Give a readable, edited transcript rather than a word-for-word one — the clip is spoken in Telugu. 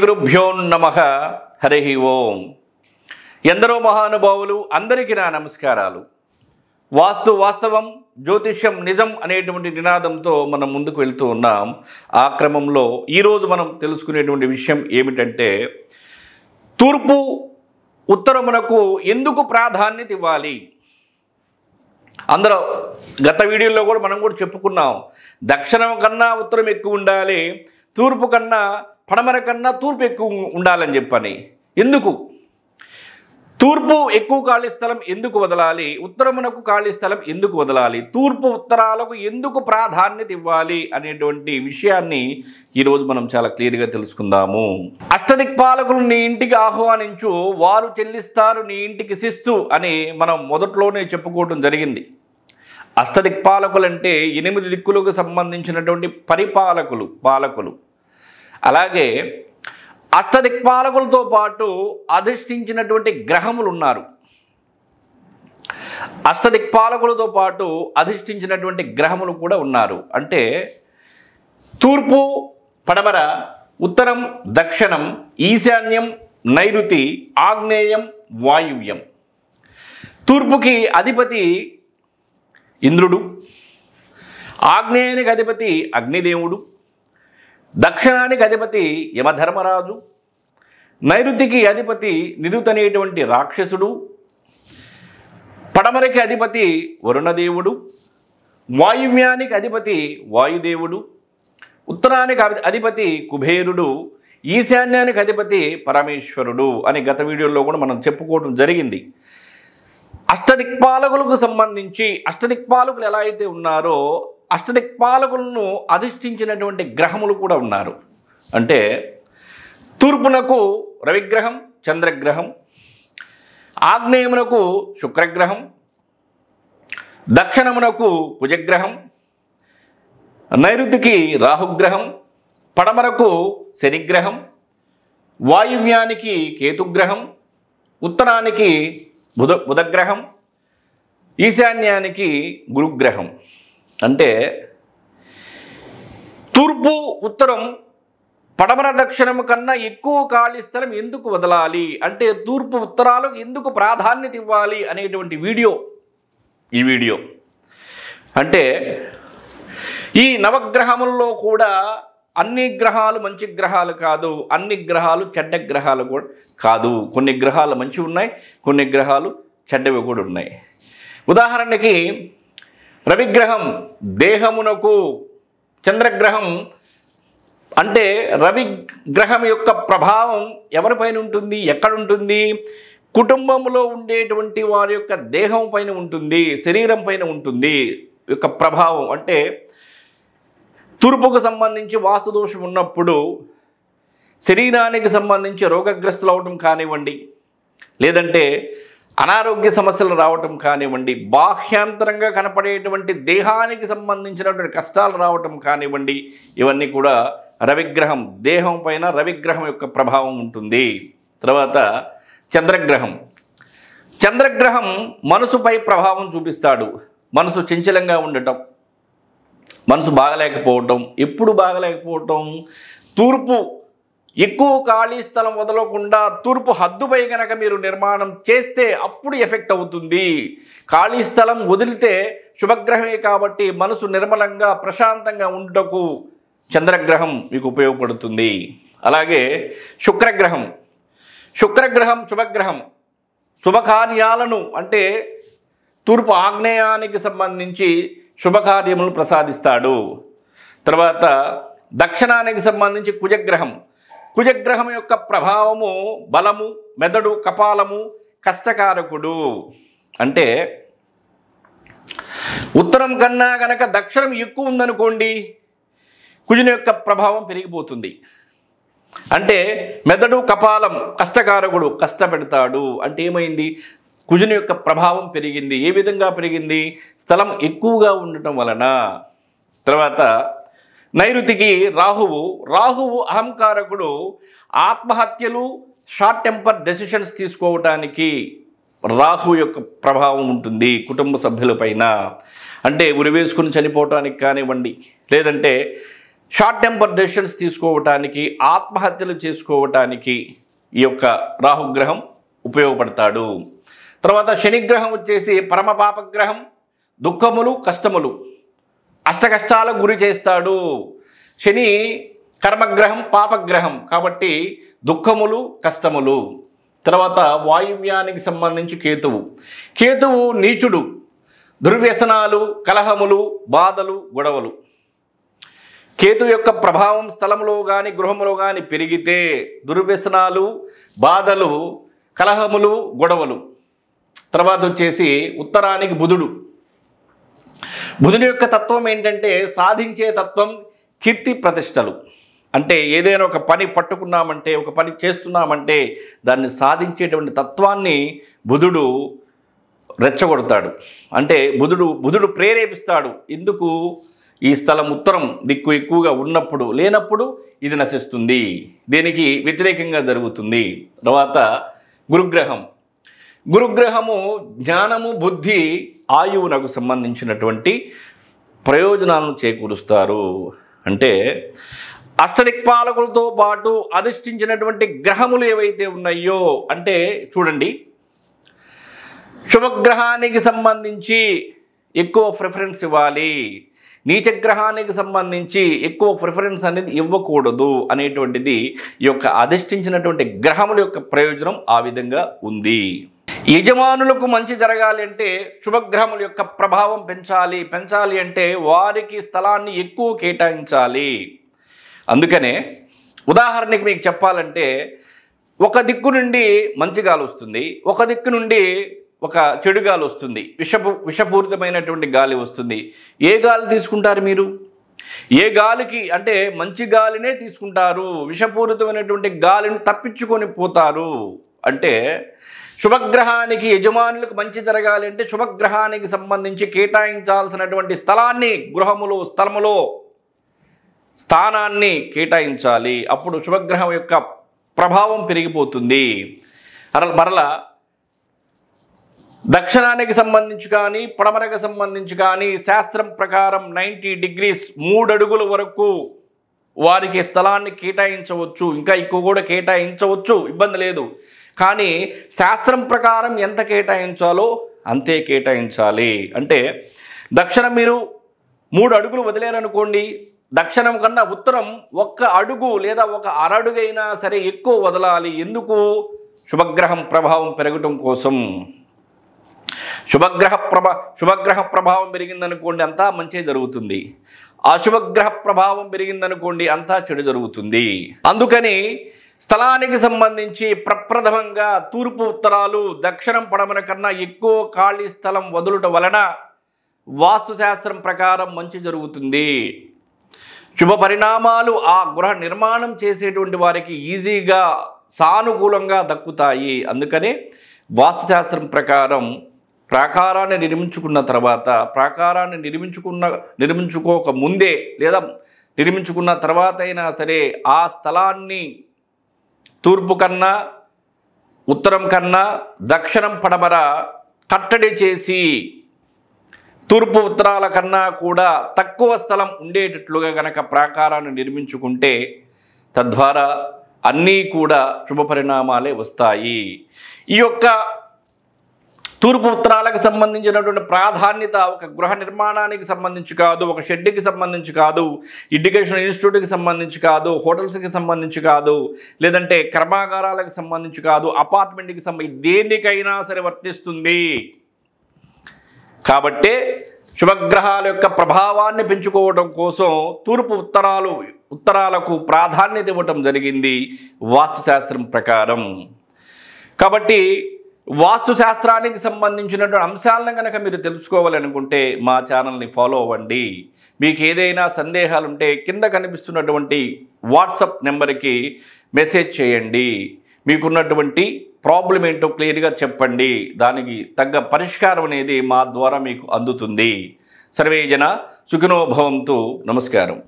గురుభ్యో నమః. హరి ఓం. ఎందరో మహానుభావులు అందరికీ నా నమస్కారాలు. వాస్తు వాస్తవం, జ్యోతిష్యం నిజం అనేటువంటి నినాదంతో మనం ముందుకు వెళ్తూ ఉన్నాం. ఆ క్రమంలో ఈరోజు మనం తెలుసుకునేటువంటి విషయం ఏమిటంటే, తూర్పు ఉత్తరమునకు ఎందుకు ప్రాధాన్యత ఇవ్వాలి? అందరూ గత వీడియోలో కూడా మనం కూడా చెప్పుకున్నాం, దక్షిణం కన్నా ఉత్తరం ఎక్కువ ఉండాలి, తూర్పు కన్నా పడమర కన్నా తూర్పు ఎక్కువ ఉండాలని చెప్పని. ఎందుకు తూర్పు ఎక్కువ ఖాళీ స్థలం ఎందుకు వదలాలి, ఉత్తరమునకు ఖాళీ స్థలం ఎందుకు వదలాలి, తూర్పు ఉత్తరాలకు ఎందుకు ప్రాధాన్యత ఇవ్వాలి అనేటువంటి విషయాన్ని ఈరోజు మనం చాలా క్లియర్గా తెలుసుకుందాము. అష్టదిక్పాలకులు నీ ఇంటికి ఆహ్వానించు, వారు చెల్లిస్తారు నీ ఇంటికి శిస్తు అని మనం మొదట్లోనే చెప్పుకోవడం జరిగింది. అష్టదిక్పాలకులు అంటే 8 దిక్కులకు సంబంధించినటువంటి పాలకులు. అలాగే అష్టదిక్పాలకులతో పాటు అధిష్ఠించినటువంటి గ్రహములు ఉన్నారు. అష్టదిక్పాలకులతో పాటు అధిష్ఠించినటువంటి గ్రహములు కూడా ఉన్నారు. అంటే తూర్పు, పడమర, ఉత్తరం, దక్షిణం, ఈశాన్యం, నైరుతి, ఆగ్నేయం, వాయువ్యం. తూర్పుకి అధిపతి ఇంద్రుడు, ఆగ్నేయానికి అధిపతి అగ్నిదేవుడు, దక్షిణానికి అధిపతి యమధర్మరాజు, నైరుతికి అధిపతి నిరుతనేటువంటి రాక్షసుడు, పడమరకి అధిపతి వరుణదేవుడు, వాయువ్యానికి అధిపతి వాయుదేవుడు, ఉత్తరానికి అధిపతి కుబేరుడు, ఈశాన్యానికి అధిపతి పరమేశ్వరుడు అని గత వీడియోలో కూడా మనం చెప్పుకోవడం జరిగింది. అష్టదిక్పాలకులకు సంబంధించి అష్టదిక్పాలకులు ఎలా అయితే ఉన్నారో అష్టదిక్పాలకులను అధిష్ఠించినటువంటి గ్రహములు కూడా ఉన్నారు. అంటే తూర్పునకు రవిగ్రహం, చంద్రగ్రహం, ఆగ్నేయమునకు శుక్రగ్రహం, దక్షిణమునకు కుజగ్రహం, నైరుతికి రాహుగ్రహం, పడమరకు శనిగ్రహం, వాయువ్యానికి కేతుగ్రహం, ఉత్తరానికి బుధగ్రహం, ఈశాన్యానికి గురుగ్రహం. అంటే తూర్పు ఉత్తరం పడమర దక్షిణము కన్నా ఎక్కువ ఖాళీ స్థలం ఎందుకు వదలాలి, అంటే తూర్పు ఉత్తరాలకు ఎందుకు ప్రాధాన్యత ఇవ్వాలి అనేటువంటి ఈ వీడియో. అంటే ఈ నవగ్రహములలో కూడా అన్ని గ్రహాలు మంచి గ్రహాలు కాదు, అన్ని గ్రహాలు చెడ్డ గ్రహాలు కూడా కాదు. కొన్ని గ్రహాలు మంచి ఉన్నాయి, కొన్ని గ్రహాలు చెడ్డవి కూడా ఉన్నాయి. ఉదాహరణకి రవిగ్రహం దేహమునకు, చంద్రగ్రహం అంటే రవిగ్రహం యొక్క ప్రభావం ఎవరిపైన ఉంటుంది, ఎక్కడుంటుంది? కుటుంబంలో ఉండేటువంటి వారి యొక్క దేహం పైన ఉంటుంది, శరీరం పైన ఉంటుంది యొక్క ప్రభావం. అంటే తూర్పుకు సంబంధించి వాస్తుదోషం ఉన్నప్పుడు శరీరానికి సంబంధించి రోగగ్రస్తులు అవటం కానివ్వండి, లేదంటే అనారోగ్య సమస్యలు రావటం కానివ్వండి, బాహ్యాంతరంగా కనపడేటువంటి దేహానికి సంబంధించినటువంటి కష్టాలు రావటం కానివ్వండి, ఇవన్నీ కూడా రవిగ్రహం దేహం పైన రవిగ్రహం యొక్క ప్రభావం ఉంటుంది. తర్వాత చంద్రగ్రహం మనసుపై ప్రభావం చూపిస్తాడు. మనసు చంచలంగా ఉండటం, మనసు బాగలేకపోవటం. ఎప్పుడు బాగలేకపోవటం? తూర్పు ఎక్కువ ఖాళీ స్థలం వదలకుండా తూర్పు హద్దుపై కనుక మీరు నిర్మాణం చేస్తే అప్పుడు ఎఫెక్ట్ అవుతుంది. ఖాళీ స్థలం వదిలితే శుభగ్రహమే కాబట్టి మనసు నిర్మలంగా ప్రశాంతంగా ఉండటకు చంద్రగ్రహం మీకు ఉపయోగపడుతుంది. అలాగే శుక్రగ్రహం శుభగ్రహం. శుభకార్యాలను అంటే తూర్పు ఆగ్నేయానికి సంబంధించి శుభకార్యములు ప్రసాదిస్తాడు. తర్వాత దక్షిణానికి సంబంధించి కుజగ్రహం యొక్క ప్రభావము బలము, మెదడు, కపాలము, కష్టకారకుడు. అంటే ఉత్తరం కన్నా గనక దక్షిణం ఎక్కువ ఉందనుకోండి, కుజుని యొక్క ప్రభావం పెరిగిపోతుంది. అంటే మెదడు, కపాలం, కష్టకారకుడు, కష్టపెడతాడు. అంటే ఏమైంది? కుజుని యొక్క ప్రభావం పెరిగింది. ఏ విధంగా పెరిగింది? స్థలం ఎక్కువగా ఉండటం వలన. తర్వాత నైరుతికి రాహువు అహంకారకుడు. ఆత్మహత్యలు, షార్ట్ టెంపర్ డెసిషన్స్ తీసుకోవటానికి రాహు యొక్క ప్రభావం ఉంటుంది కుటుంబ సభ్యులపైన. అంటే ఉరివేసుకుని చనిపోవటానికి కానివ్వండి, లేదంటే షార్ట్ టెంపర్ డెసిషన్స్ తీసుకోవటానికి, ఆత్మహత్యలు చేసుకోవటానికి ఈ యొక్క రాహుగ్రహం ఉపయోగపడతాడు. తర్వాత శనిగ్రహం వచ్చేసి పరమ పాపగ్రహం, దుఃఖములు కష్టములు, అష్టకష్టాలకు గురి చేస్తాడు. శని కర్మగ్రహం, పాపగ్రహం కాబట్టి దుఃఖములు కష్టములు. తర్వాత వాయువ్యానికి సంబంధించి కేతువు నీచుడు, దుర్వ్యసనాలు, కలహములు, బాధలు, గొడవలు. కేతు యొక్క ప్రభావం స్థలంలో కానీ గృహంలో కానీ పెరిగితే దుర్వ్యసనాలు, బాధలు, కలహములు, గొడవలు. తర్వాత వచ్చేసి ఉత్తరానికి బుధుడి యొక్క తత్వం ఏంటంటే సాధించే తత్వం, కీర్తి ప్రతిష్టలు. అంటే ఏదైనా ఒక పని పట్టుకున్నామంటే, ఒక పని చేస్తున్నామంటే దాన్ని సాధించేటువంటి తత్వాన్ని బుధుడు రెచ్చగొడతాడు. అంటే బుధుడు ప్రేరేపిస్తాడు. ఎందుకు? ఈ స్థలం ఉత్తరం దిక్కు ఎక్కువగా ఉన్నప్పుడు, లేనప్పుడు ఇది నశిస్తుంది, దీనికి వ్యతిరేకంగా జరుగుతుంది. తర్వాత గురుగ్రహము జ్ఞానము, బుద్ధి, ఆయువునకు సంబంధించినటువంటి ప్రయోజనాలను చేకూరుస్తారు. అంటే అష్టదిక్పాలకులతో పాటు అధిష్ఠించినటువంటి గ్రహములు ఏవైతే ఉన్నాయో, అంటే చూడండి, శుభగ్రహానికి సంబంధించి ఎక్కువ ప్రిఫరెన్స్ ఇవ్వాలి, నీచగ్రహానికి సంబంధించి ఎక్కువ ప్రిఫరెన్స్ అనేది ఇవ్వకూడదు అనేటువంటిది ఈ యొక్క అధిష్ఠించినటువంటి గ్రహముల యొక్క ప్రయోజనం ఆ విధంగా ఉంది. యజమానులకు మంచి జరగాలి అంటే శుభగ్రహముల యొక్క ప్రభావం పెంచాలి అంటే వారికి స్థలాన్ని ఎక్కువ కేటాయించాలి. అందుకనే ఉదాహరణకి మీకు చెప్పాలంటే, ఒక దిక్కు నుండి మంచి గాలి వస్తుంది, ఒక దిక్కు నుండి ఒక చెడు గాలి వస్తుంది, విషపూరితమైనటువంటి గాలి వస్తుంది. ఏ గాలి తీసుకుంటారు మీరు? ఏ గాలికి అంటే మంచి గాలినే తీసుకుంటారు, విషపూరితమైనటువంటి గాలిని తప్పించుకొని పోతారు. అంటే శుభగ్రహానికి యజమానులకు మంచి జరగాలి అంటే శుభగ్రహానికి సంబంధించి కేటాయించాల్సినటువంటి స్థలాన్ని, స్థలములో స్థానాన్ని కేటాయించాలి. అప్పుడు శుభగ్రహం యొక్క ప్రభావం పెరిగిపోతుంది. మరలా దక్షిణానికి సంబంధించి కానీ పడమరకు సంబంధించి కానీ శాస్త్రం ప్రకారం 90 degrees 3 అడుగుల వరకు వారికి స్థలాన్ని కేటాయించవచ్చు, ఇంకా ఎక్కువ కూడా కేటాయించవచ్చు, ఇబ్బంది లేదు. కానీ శాస్త్రం ప్రకారం ఎంత కేటాయించాలో అంతే కేటాయించాలి. అంటే దక్షిణం మీరు 3 అడుగులు వదిలేరనుకోండి, దక్షిణం కన్నా ఉత్తరం 1 అడుగు లేదా 1 అరడుగైనా సరే ఎక్కువ వదలాలి. ఎందుకు? శుభగ్రహం ప్రభావం పెరగటం కోసం. శుభగ్రహ ప్రభావం పెరిగిందనుకోండి అంతా మంచి జరుగుతుంది, అశుభగ్రహ ప్రభావం పెరిగిందనుకోండి అంతా చెడు జరుగుతుంది. అందుకని స్థలానికి సంబంధించి ప్రప్రథమంగా తూర్పు ఉత్తరాలు, దక్షిణం పడమర కన్నా ఎక్కువ ఖాళీ స్థలం వదులుట వలన వాస్తుశాస్త్రం ప్రకారం మంచి జరుగుతుంది. శుభ పరిణామాలు ఆ గృహ నిర్మాణం చేసేటువంటి వారికి ఈజీగా సానుకూలంగా దక్కుతాయి. అందుకనే వాస్తుశాస్త్రం ప్రకారం ప్రాకారాన్ని నిర్మించుకున్న తర్వాత, ప్రాకారాన్ని నిర్మించుకోక ముందే లేదా నిర్మించుకున్న తర్వాత అయినా సరే ఆ స్థలాన్ని తూర్పు కన్నా, ఉత్తరం కన్నా, దక్షిణం పడమర కట్టడి చేసి తూర్పు ఉత్తరాల కన్నా కూడా తక్కువ స్థలం ఉండేటట్లుగా గనక ప్రాకారాన్ని నిర్మించుకుంటే తద్వారా అన్నీ కూడా శుభ పరిణామాలే వస్తాయి. ఈ యొక్క తూర్పు ఉత్తరాలకు సంబంధించినటువంటి ప్రాధాన్యత ఒక గృహ నిర్మాణానికి సంబంధించి కాదు, ఒక షెడ్కి సంబంధించి కాదు, ఎడ్యుకేషన్ ఇన్స్టిట్యూట్కి సంబంధించి కాదు, హోటల్స్కి సంబంధించి కాదు, లేదంటే కర్మాగారాలకు సంబంధించి కాదు, అపార్ట్మెంట్కి సంబంధించి దేనికైనా సరే వర్తిస్తుంది. కాబట్టే శుభగ్రహాల యొక్క ప్రభావాన్ని పెంచుకోవడం కోసం తూర్పు ఉత్తరాలకు ప్రాధాన్యత ఇవ్వటం జరిగింది వాస్తుశాస్త్రం ప్రకారం. కాబట్టి వాస్తుశాస్త్రానికి సంబంధించినటువంటి అంశాలను కనుక మీరు తెలుసుకోవాలనుకుంటే మా ఛానల్ని ఫాలో అవ్వండి. మీకు ఏదైనా సందేహాలు ఉంటే కింద కనిపిస్తున్నటువంటి వాట్సాప్ నెంబర్కి మెసేజ్ చేయండి. మీకున్నటువంటి ప్రాబ్లం ఏంటో క్లియర్గా చెప్పండి, దానికి తగ్గ పరిష్కారం అనేది మా ద్వారా మీకు అందుతుంది. సర్వే జన సుఖినో భవంతు. నమస్కారం.